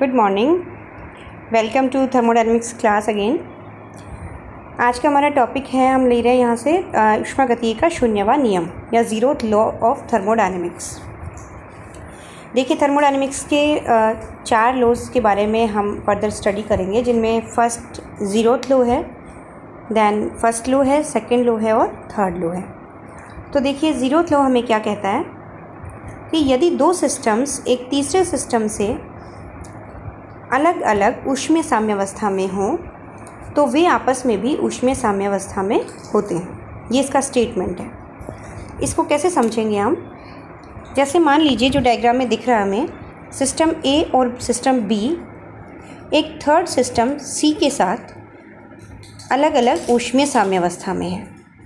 Good morning, welcome to thermodynamics class again. आज का हमारा टॉपिक है, हम ले रहे हैं यहाँ से ऊष्मागतिकी का शून्यवा नियम या ज़ीरोथ लॉ ऑफ थर्मोडायनेमिक्स। देखिए, थर्मोडायनेमिक्स के 4 लॉज के बारे में हम फर्दर स्टडी करेंगे, जिनमें फर्स्ट ज़ीरोथ लॉ है, देन फर्स्ट लॉ है, सेकंड लॉ है और थर्ड लॉ है। तो देखिए, ज़ीरोथ लॉ हमें क्या कहता है कि यदि 2 सिस्टम्स एक तीसरे सिस्टम से अलग अलग ऊष्मीय साम्यावस्था में हों तो वे आपस में भी ऊष्मीय साम्यावस्था में होते हैं। ये इसका स्टेटमेंट है। इसको कैसे समझेंगे हम? जैसे मान लीजिए, जो डायग्राम में दिख रहा है हमें, सिस्टम ए और सिस्टम बी एक थर्ड सिस्टम सी के साथ अलग अलग ऊष्मीय साम्यावस्था में है,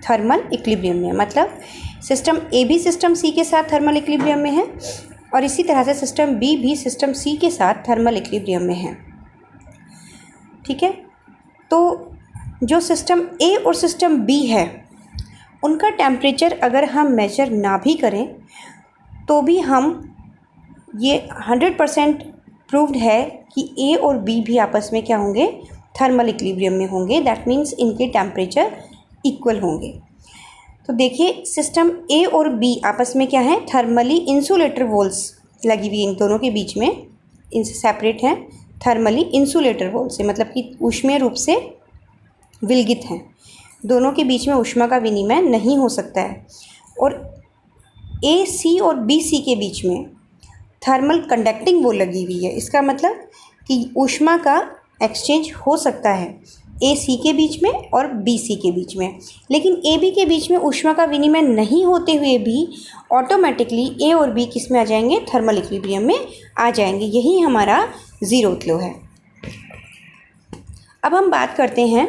थर्मल इक्विलिब्रियम में। मतलब सिस्टम ए भी सिस्टम सी के साथ थर्मल इक्विलिब्रियम में है और इसी तरह से सिस्टम बी भी सिस्टम सी के साथ थर्मल इक्विलिब्रियम में है। ठीक है, तो जो सिस्टम ए और सिस्टम बी है, उनका टेम्परेचर अगर हम मेजर ना भी करें तो भी हम ये 100% प्रूव्ड है कि ए और बी भी आपस में क्या होंगे, थर्मल इक्विलिब्रियम में होंगे। दैट मीन्स इनके टेम्परेचर इक्वल होंगे। तो देखिए, सिस्टम ए और बी आपस में क्या है, थर्मली इंसुलेटर वॉल्स लगी हुई इन दोनों के बीच में, इनसे सेपरेट हैं थर्मली इंसुलेटर वॉल से, मतलब कि ऊष्मीय रूप से विलगित हैं। दोनों के बीच में ऊष्मा का विनिमय नहीं हो सकता है। और ए सी और बी सी के बीच में थर्मल कंडक्टिंग वॉल लगी हुई है। इसका मतलब कि ऊष्मा का एक्सचेंज हो सकता है ए सी के बीच में और बी सी के बीच में, लेकिन ए बी के बीच में ऊष्मा का विनिमय नहीं होते हुए भी ऑटोमेटिकली ए और बी किस में आ जाएंगे, थर्मल इक्विलिब्रियम में आ जाएंगे। यही हमारा ज़ीरोथ लॉ है। अब हम बात करते हैं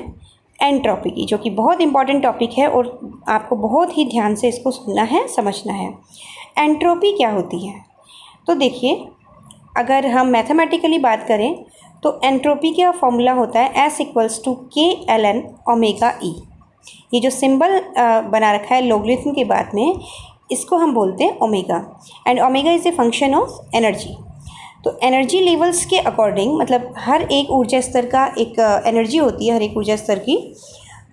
एंट्रोपी की, जो कि बहुत इंपॉर्टेंट टॉपिक है और आपको बहुत ही ध्यान से इसको सुनना है, समझना है। एंट्रोपी क्या होती है? तो देखिए, अगर हम मैथमेटिकली बात करें तो एंट्रोपी का फॉर्मूला होता है S = K-ln ओमेगा E। ये जो सिंबल बना रखा है लॉगरिथम के बाद में, इसको हम बोलते हैं omega, and omega is a function of energy. तो एनर्जी लेवल्स के अकॉर्डिंग, मतलब हर एक ऊर्जा स्तर का एक एनर्जी होती है, हर एक ऊर्जा स्तर की,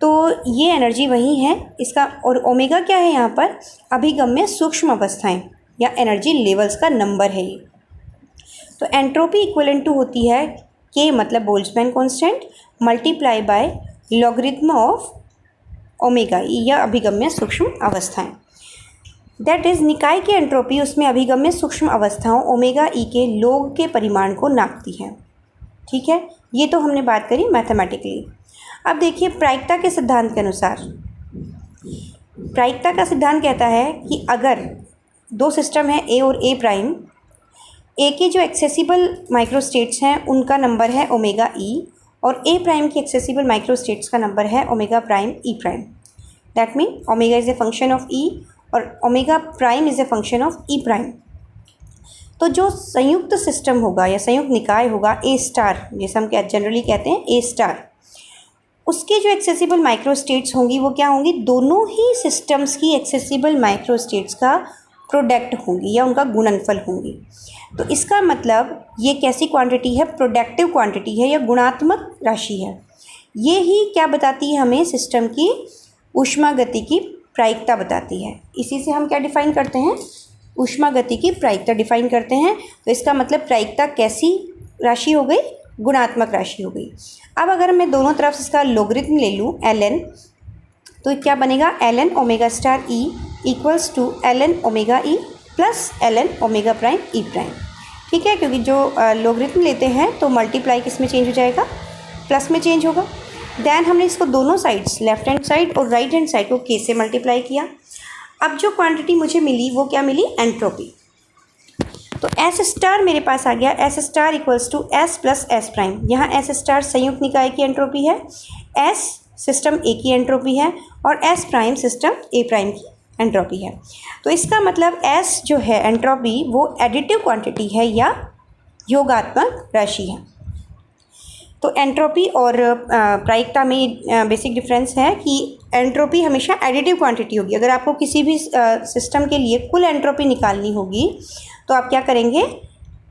तो ये एनर्जी वही है इसका। और ओमेगा क्या है यहाँ पर? अभिगम्य सूक्ष्म अवस्थाएँ या एनर्जी लेवल्स का नंबर है ये। तो एंट्रोपी इक्विवेलेंट टू होती है K मतलब Boltzmann constant multiply by logarithm of omega E या अभिगम्य सूक्ष्म अवस्थाएं। दैट इज़, निकाय की एंट्रोपी उसमें अभिगम्य सूक्ष्म अवस्थाओं ओमेगा E के लॉग के परिमाण को नापती है। ठीक है, ये तो हमने बात करी मैथमेटिकली। अब देखिए, प्रायिकता के सिद्धांत के अनुसार, प्रायिकता का सिद्धांत कहता है कि अगर 2 सिस्टम हैं ए और ए प्राइम, ए के जो एक्सेसिबल माइक्रोस्टेट्स हैं उनका नंबर है ओमेगा ई, और ए प्राइम की एक्सेसिबल माइक्रोस्टेट्स का नंबर है omega prime E prime. That mean omega is a function of E और omega prime is a function of E prime. तो जो संयुक्त सिस्टम होगा या संयुक्त निकाय होगा ए स्टार, जैसे हम जनरली कहते हैं ए स्टार, उसके जो एक्सेसिबल माइक्रोस्टेट्स होंगी वो क्या होंगी, दोनों ही सिस्टम्स की एक्सेसिबल माइक्रोस्टेट्स का प्रोडक्ट होंगी या उनका गुणनफल होंगी। तो इसका मतलब ये कैसी क्वांटिटी है, प्रोडक्टिव क्वांटिटी है या गुणात्मक राशि है। ये ही क्या बताती है हमें, सिस्टम की ऊष्मागति की प्रायिकता बताती है। इसी से हम क्या डिफाइन करते हैं, ऊष्मागति की प्रायिकता डिफाइन करते हैं। तो इसका मतलब प्रायिकता कैसी राशि हो गई, गुणात्मक राशि हो गई। अब अगर मैं दोनों तरफ इसका लॉगरिथम ले लूँ ln, तो क्या बनेगा, ln omega star E = ln omega E plus ln omega prime E prime. ठीक है, क्योंकि जो लॉगरिथम लेते हैं तो मल्टीप्लाई किस में चेंज हो जाएगा, प्लस में चेंज होगा। देन हमने इसको दोनों साइड्स, लेफ्ट हैंड साइड और राइट हैंड साइड को K से मल्टीप्लाई किया। अब जो क्वांटिटी मुझे मिली वो क्या मिली, एंट्रोपी। तो S स्टार मेरे पास आ गया, S star = S + S prime. यहाँ S स्टार संयुक्त निकाय की एंट्रोपी है, S सिस्टम ए की एंट्रोपी है और S प्राइम सिस्टम ए प्राइम की एंट्रोपी है। तो इसका मतलब S जो है एंट्रोपी, वो एडिटिव क्वांटिटी है या योगात्मक राशि है। तो एंट्रोपी और प्रायिकता में बेसिक डिफरेंस है कि एंट्रोपी हमेशा एडिटिव क्वांटिटी होगी। अगर आपको किसी भी सिस्टम के लिए कुल एंट्रोपी निकालनी होगी तो आप क्या करेंगे,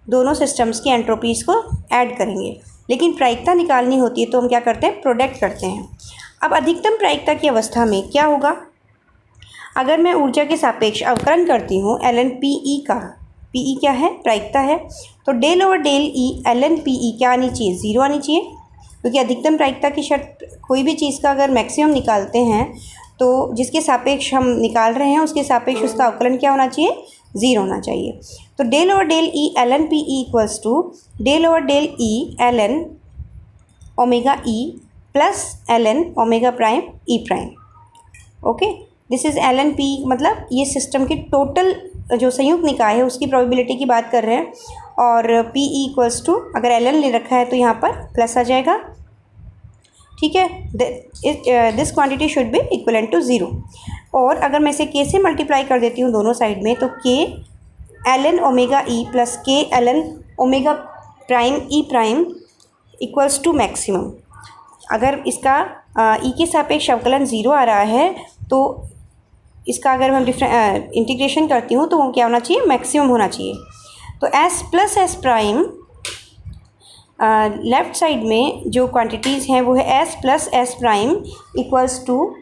दोनों सिस्टम्स की एंट्रोपीज़ को ऐड करेंगे। लेकिन प्रायिकता निकालनी होती है तो हम क्या करते हैं, प्रोडक्ट करते हैं। अब अधिकतम प्रायिकता की अवस्था में क्या होगा, अगर मैं ऊर्जा के सापेक्ष अवकलन करती हूँ ln PE का, PE क्या है, प्रायिकता है, तो del over del E ln PE क्या आनी चाहिए, 0 आनी चाहिए, क्योंकि अधिकतम प्रायिकता की शर्त कोई भी चीज़ का अगर मैक्सिमम निकालते हैं तो जिसके सापेक्ष हम निकाल रहे हैं उसके सापेक्ष उसका अवकलन क्या होना चाहिए, 0 होना चाहिए। तो del over del E ln PE equals to del over del E ln omega E plus ln omega prime E prime. Okay, this is ln PE, मतलब ये सिस्टम के टोटल जो संयुक्त निकाय है उसकी प्रोबेबिलिटी की बात कर रहे हैं। और PE इक्वल्स टू, अगर ln ले रखा है तो यहाँ पर प्लस आ जाएगा, ठीक है। This quantity should be equivalent to 0। और अगर मैं इसे k से मल्टीप्लाई कर देती हूँ दोनों साइड में, तो k ln omega E plus k ln omega prime E prime equals to maximum. अगर इसका ई के सापेक्ष अवकलन 0 आ रहा है तो इसका अगर हम इंटीग्रेशन करती हूँ तो वो क्या होना चाहिए, मैक्सिमम होना चाहिए। तो s plus S prime, left side में जो क्वांटिटीज़ हैं वो है s plus S prime equals to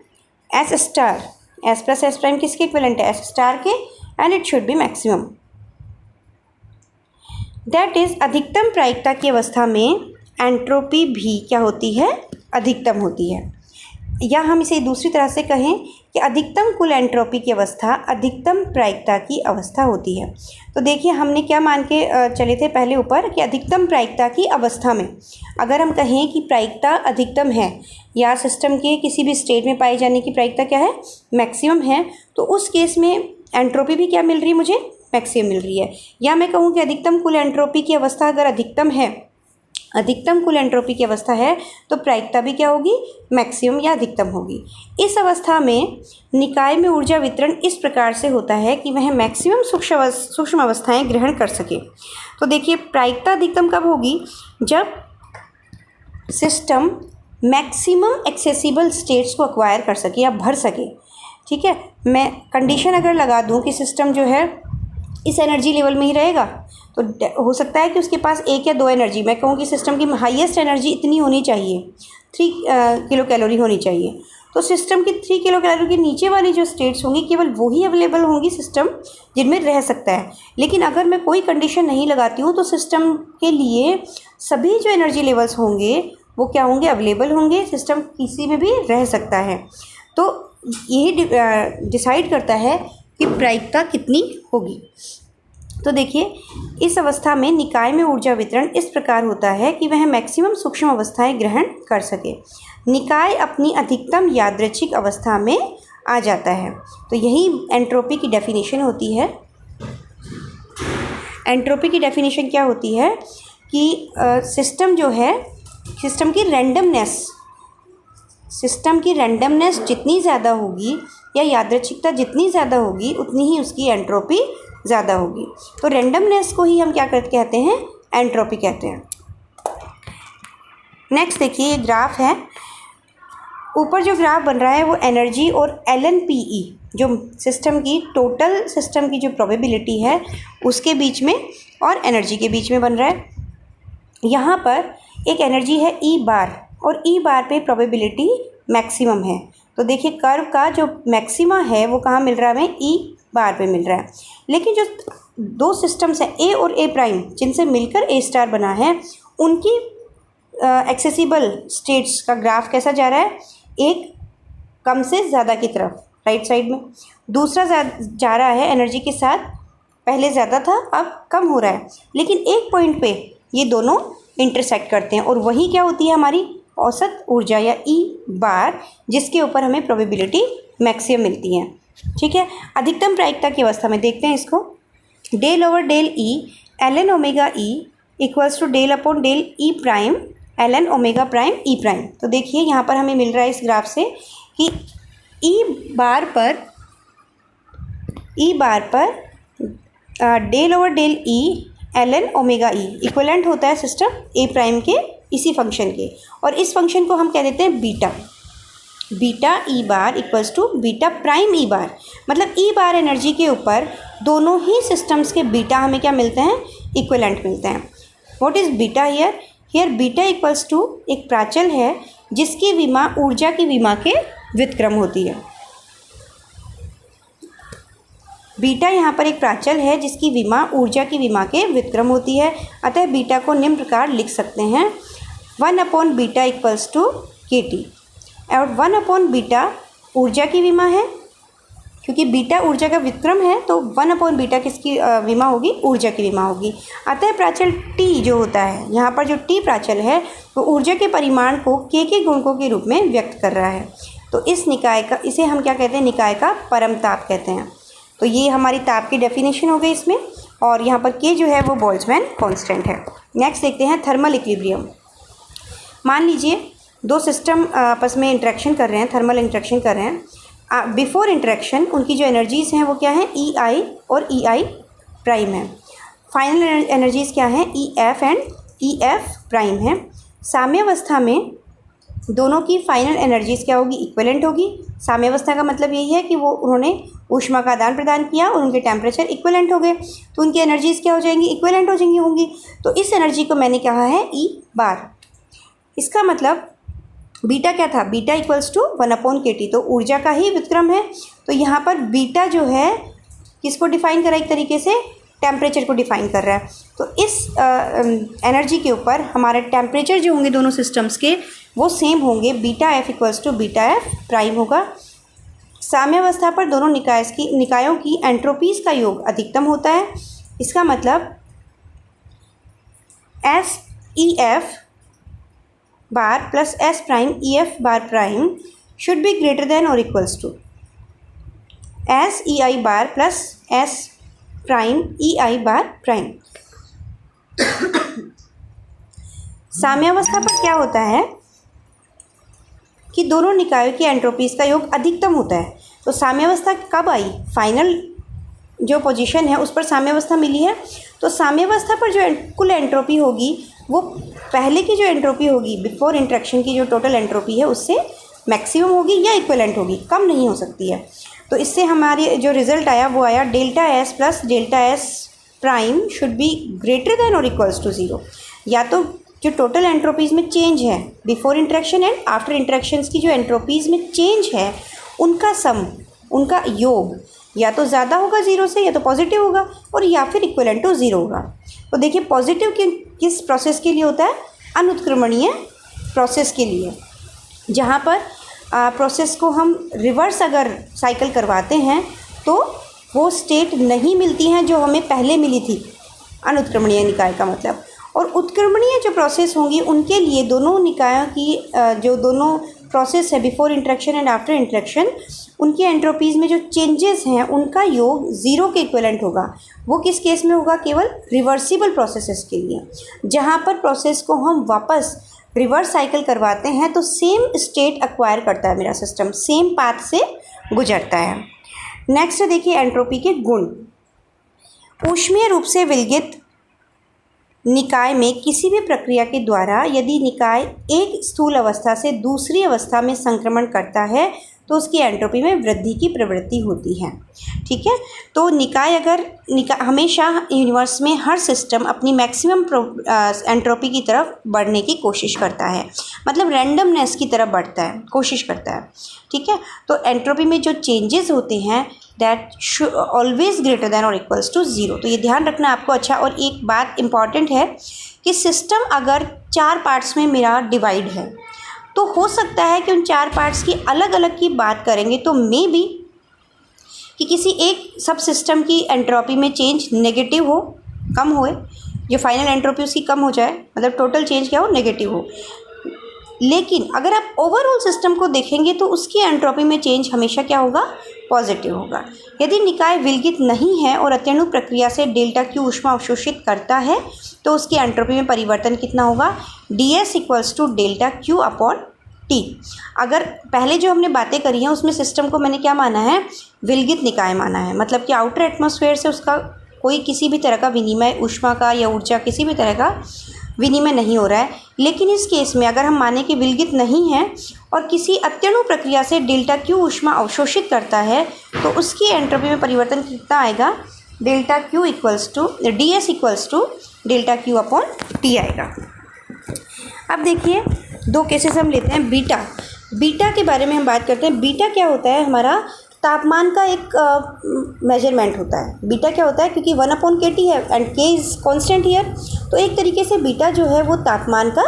s star. s plus S prime किसके इक्विवेलेंट है, s स्टार के, and it should be maximum. That is अधिकतम प्रायिकता की अवस्था में एंट्रोपी भी क्या होती है, अधिकतम होती है। या हम इसे दूसरी तरह से कहें कि अधिकतम कुल एंट्रोपी की अवस्था अधिकतम प्रायिकता की अवस्था होती है। तो देखिए हमने क्या मान के चले थे पहले ऊपर कि अधिकतम प्रायिकता की अवस्था में अगर हम कहें कि प्रायिकता अधिकतम है या सिस्टम के किसी भी स्टेट में पाए जाने की प्रायिकता क्या है, मैक्सिमम है, तो उस केस में एंट्रोपी भी क्या मिल रही है, मुझे मैक्सिमम मिल रही है। या मैं कहूँ कि अधिकतम कुल एंट्रोपी की अवस्था अगर अधिकतम है, अधिकतम कुल एंट्रोपी की अवस्था है, तो प्रायिकता भी क्या होगी, मैक्सिमम या अधिकतम होगी। इस अवस्था में निकाय में ऊर्जा वितरण इस प्रकार से होता है कि वह मैक्सिमम सूक्ष्म अवस्थाएं ग्रहण कर सके। तो देखिए प्रायिकता अधिकतम कब होगी, जब सिस्टम मैक्सिमम एक्सेसिबल स्टेट्स को एक्वायर कर सके या भर सके। ठीक है, मैं कंडीशन अगर लगा दूं कि सिस्टम जो है इस एनर्जी लेवल में ही रहेगा, तो हो सकता है कि उसके पास 1 या 2 एनर्जी, मैं कहूँ कि सिस्टम की हाईएस्ट एनर्जी इतनी होनी चाहिए, 3 किलो कैलोरी होनी चाहिए। तो सिस्टम की 3 किलो कैलोरी के नीचे वाली जो स्टेट्स होंगी केवल वही अवेलेबल होंगी सिस्टम जिनमें रह सकता है। लेकिन अगर मैं कोई कंडीशन नहीं लगाती हूँ तो सिस्टम के लिए सभी जो एनर्जी लेवल्स होंगे वो क्या होंगे, अवेलेबल होंगे, सिस्टम किसी में भी रह सकता है। तो यही डिसाइड करता है कि प्रायिकता कितनी होगी। तो देखिए इस अवस्था में निकाय में ऊर्जा वितरण इस प्रकार होता है कि वह मैक्सिमम सूक्ष्म अवस्थाएं ग्रहण कर सके। निकाय अपनी अधिकतम यादृच्छिक अवस्था में आ जाता है। तो यही एंट्रोपी की डेफिनेशन होती है। एंट्रोपी की डेफिनेशन क्या होती है कि सिस्टम जो है, सिस्टम की रैंडमनेस जितनी ज़्यादा होगी या यादृच्छिकता जितनी ज़्यादा होगी उतनी ही उसकी एंट्रोपी ज़्यादा होगी। तो रैंडमनेस को ही हम क्या कहते हैं, एंट्रोपी कहते हैं। नेक्स्ट देखिए ये ग्राफ है, ऊपर जो ग्राफ बन रहा है वो एनर्जी और ln PE जो सिस्टम की टोटल सिस्टम की जो प्रोबेबिलिटी है उसके बीच में और एनर्जी के बीच में बन रहा है। यहाँ पर एक एनर्जी है E बार और E बार पे प्रोबेबिलिटी मैक्सिमम है। तो देखिए कर्व का जो मैक्सिमा है वो कहाँ मिल रहा है, हमें E बार पे मिल रहा है। लेकिन जो दो सिस्टम्स हैं A और A प्राइम जिनसे मिलकर A स्टार बना है उनकी एक्सेसिबल स्टेट्स का ग्राफ कैसा जा रहा है, एक कम से ज़्यादा की तरफ राइट साइड में, दूसरा जा रहा है एनर्जी के साथ, पहले ज़्यादा था अब कम हो रहा है। लेकिन एक पॉइंट पे ये दोनों इंटरसेक्ट करते हैं और वही क्या होती है हमारी औसत ऊर्जा या E बार, जिसके ऊपर हमें प्रोबेबिलिटी मैक्सिमम मिलती है। ठीक है, अधिकतम प्रायिकता की अवस्था में देखते हैं इसको, del over del E ln omega E equals to del upon del E prime ln omega prime E prime. तो देखिए यहाँ पर हमें मिल रहा है इस ग्राफ से कि E बार पर del over del E ln omega E equivalent होता है सिस्टम A प्राइम के इसी फंक्शन के, और इस फंक्शन को हम कह देते हैं beta. Beta E bar equals to beta prime E bar, मतलब ई बार एनर्जी के ऊपर दोनों ही सिस्टम्स के बीटा हमें क्या मिलते हैं, इक्विवेलेंट मिलते हैं। What is beta here? Here beta equals to एक प्राचल है जिसकी विमा ऊर्जा की विमा के व्युत्क्रम होती है। बीटा यहाँ पर एक प्राचल है जिसकी विमा ऊर्जा की विमा के व्युत्क्रम होती है। अतः बीटा को निम्न प्रकार लिख सकते हैं 1 बीटा इक्वल्स टू KT, और 1 बीटा ऊर्जा की विमा है, क्योंकि बीटा ऊर्जा का व्युत्क्रम है तो 1 बीटा किसकी विमा होगी, ऊर्जा की विमा होगी। अतः प्राचल T जो होता है, यहाँ पर जो T प्राचल है वो ऊर्जा के परिमाण को K के गुणकों के रूप में व्यक्त कर रहा है। तो इस निकाय का, इसे हम क्या कहते हैं, निकाय का परम ताप कहते हैं। तो ये हमारी ताप की डेफिनेशन हो गई इसमें, और यहाँ पर K जो है वो बोल्ट्जमैन कांस्टेंट है। नेक्स्ट देखते हैं थर्मल इक्विलिब्रियम। मान लीजिए दो सिस्टम आपस में इंटरेक्शन कर रहे हैं, थर्मल इंटरेक्शन कर रहे हैं। बिफोर इंटरेक्शन उनकी जो एनर्जीज़ हैं वो क्या है, EI और EI प्राइम है। फाइनल एनर्जीज़ क्या हैं, EF एंड EF प्राइम है। साम्यावस्था में दोनों की फाइनल एनर्जीज़ क्या होगी, इक्विवेलेंट होगी। साम्यावस्था का मतलब यही है कि वो उन्होंने ऊष्मा का आदान प्रदान किया और उनके टेम्परेचर इक्विवेलेंट हो गए, तो उनकी एनर्जीज़ क्या हो जाएंगी, इक्विवेलेंट हो जाएंगी होंगी। तो इस एनर्जी को मैंने कहा है E बार। इसका मतलब बीटा क्या था, बीटा इक्वल्स टू 1/KT, तो ऊर्जा का ही व्युत्क्रम है। तो यहाँ पर बीटा जो है किसको डिफाइन कर रहा है, एक तरीके से टेम्परेचर को डिफाइन कर रहा है। तो इस एनर्जी के ऊपर हमारे टेम्परेचर जो होंगे दोनों सिस्टम्स के वो सेम होंगे। Beta F equals to beta F prime होगा। साम्यावस्था पर दोनों निकायों की एंट्रोपीज़ का योग अधिकतम होता है। इसका मतलब SEF bar plus S prime EF bar prime should be greater than और equals to SEI bar plus S prime EI bar prime. साम्यावस्था पर क्या होता है कि दोनों निकायों की एंट्रोपीज़ का योग अधिकतम होता है। तो साम्यावस्था कब आई, फाइनल जो पोजीशन है उस पर साम्यावस्था मिली है। तो साम्यावस्था पर जो कुल एंट्रोपी होगी वो पहले की जो एंट्रोपी होगी बिफोर इंटरेक्शन की जो टोटल एंट्रोपी है उससे मैक्सिमम होगी या इक्विवेलेंट होगी, कम नहीं हो सकती है। तो इससे हमारे जो रिज़ल्ट आया वो आया delta S plus delta S prime should be greater than और इक्वल्स टू 0। या तो जो टोटल एंट्रोपीज़ में चेंज है before interaction and after interactions की जो एंट्रोपीज़ में चेंज है उनका सम, उनका योग या तो ज़्यादा होगा 0 से, या तो पॉजिटिव होगा, और या फिर इक्विवेलेंट टू 0 होगा। तो देखिए पॉजिटिव किस प्रोसेस के लिए होता है, अनुत्क्रमणीय प्रोसेस के लिए, जहाँ पर प्रोसेस को हम रिवर्स अगर साइकिल करवाते हैं तो वो स्टेट नहीं मिलती हैं जो हमें पहले मिली थी, अनुत्क्रमणीय निकाय का मतलब। और उत्क्रमणीय जो प्रोसेस होंगी उनके लिए दोनों निकायों की जो दोनों प्रोसेस है before interaction and after interaction, उनकी एंट्रोपीज़ में जो चेंजेस हैं उनका योग 0 के इक्विवेलेंट होगा। वो किस केस में होगा, केवल रिवर्सिबल प्रोसेसेस के लिए, जहाँ पर प्रोसेस को हम वापस रिवर्स साइकिल करवाते हैं तो सेम स्टेट एक्वायर करता है मेरा सिस्टम, सेम पाथ से गुजरता है। नेक्स्ट देखिए एंट्रोपी के गुण। ऊष्मीय रूप से विलगित निकाय में किसी भी प्रक्रिया के द्वारा यदि निकाय एक स्थूल अवस्था से दूसरी अवस्था में संक्रमण करता है तो उसकी एंट्रोपी में वृद्धि की प्रवृत्ति होती है। ठीक है, तो निकाय हमेशा यूनिवर्स में हर सिस्टम अपनी मैक्सिमम एंट्रोपी की तरफ बढ़ने की कोशिश करता है, मतलब रैंडमनेस की तरफ बढ़ता है, कोशिश करता है। ठीक है, तो एंट्रोपी में जो चेंजेस होते हैं दैट ऑलवेज ग्रेटर देन और इक्वल्स टू 0। तो ये ध्यान रखना आपको। अच्छा, और एक बात इम्पॉर्टेंट है कि सिस्टम अगर 4 पार्ट्स में मेरा डिवाइड है तो हो सकता है कि उन 4 पार्ट्स की अलग अलग की बात करेंगे तो मे बी कि किसी एक सब सिस्टम की एंट्रोपी में चेंज नेगेटिव हो, कम होए, जो फाइनल एंट्रोपी उसकी कम हो जाए, मतलब टोटल चेंज क्या हो, नेगेटिव हो। लेकिन अगर आप ओवरऑल सिस्टम को देखेंगे तो उसकी एंट्रोपी में चेंज हमेशा क्या होगा, पॉजिटिव होगा। यदि निकाय विलगित नहीं है और अत्यणु प्रक्रिया से डेल्टा Q ऊष्मा अवशोषित करता है तो उसकी एंट्रोपी में परिवर्तन कितना होगा, DS equals to delta Q upon T। अगर पहले जो हमने बातें करी हैं उसमें सिस्टम को मैंने क्या माना है, विलगित निकाय माना है, मतलब कि आउटर एटमॉस्फेयर से उसका कोई किसी भी तरह का विनिमय ऊष्मा का या ऊर्जा किसी भी तरह का विनिमय नहीं हो रहा है। लेकिन इस केस में अगर हम माने कि विलगित नहीं है और किसी अत्यणु प्रक्रिया से डेल्टा क्यू ऊष्मा अवशोषित करता है तो उसकी एंट्रोपी में परिवर्तन कितना आएगा, delta Q equals to ds equals to delta Q upon T आएगा। अब देखिए दो केसेस हम लेते हैं। बीटा के बारे में हम बात करते हैं। बीटा क्या होता है, हमारा तापमान का एक मेजरमेंट होता है। बीटा क्या होता है, क्योंकि 1/kT है and k is constant here, तो एक तरीके से बीटा जो है वो तापमान का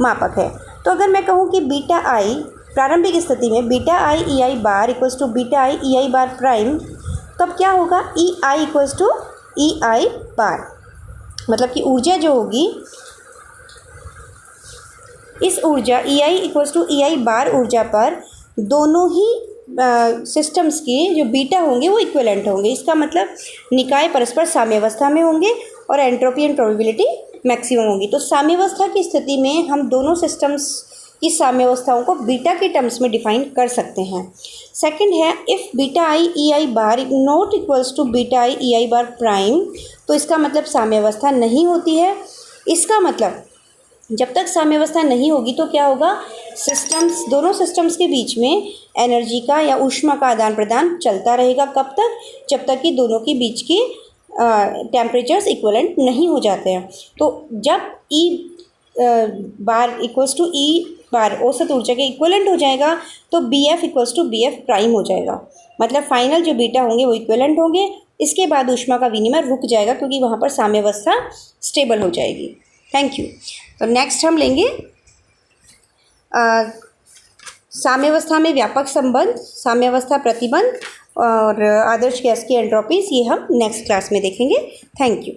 मापक है। तो अगर मैं कहूँ कि बीटा आई प्रारंभिक स्थिति में beta I E I bar equals to beta I E I bar prime, तब क्या होगा, ई I equals to E I बार, मतलब कि ऊर्जा जो होगी, इस ऊर्जा ई I equals to E I बार ऊर्जा पर दोनों ही सिस्टम्स के जो बीटा होंगे वो इक्विवेलेंट होंगे। इसका मतलब निकाय परस्पर साम्यावस्था में होंगे और एंट्रोपी एंड प्रोबेबिलिटी मैक्सिमम होगी। तो साम्यावस्था की स्थिति में हम दोनों सिस्टम्स की साम्यावस्थाओं को बीटा के टर्म्स में डिफाइन कर सकते हैं। सेकंड है, if beta I E I bar not equals to beta I E I bar prime, तो इसका मतलब साम्यावस्था नहीं होती है। इसका मतलब जब तक साम्यावस्था नहीं होगी तो क्या होगा, दोनों सिस्टम्स के बीच में एनर्जी का या ऊष्मा का आदान प्रदान चलता रहेगा। कब तक, जब तक कि दोनों के बीच की टेम्परेचर्स इक्वलेंट नहीं हो जाते हैं। तो जब ई बार इक्वल्स टू ई बार औसत ऊर्जा के इक्वलेंट हो जाएगा तो B F equals to B F prime हो जाएगा। मतलब फाइनल जो बीटा होंगे वो इक्वलेंट होंगे। इसके बाद ऊष्मा का विनिमय रुक जाएगा क्योंकि वहाँ पर साम्यावस्था स्टेबल हो जाएगी। Thank you. तो नेक्स्ट हम लेंगे साम्यावस्था में व्यापक संबंध, साम्यावस्था प्रतिबंध और आदर्श गैस की एंट्रोपीज, ये हम नेक्स्ट क्लास में देखेंगे। Thank you.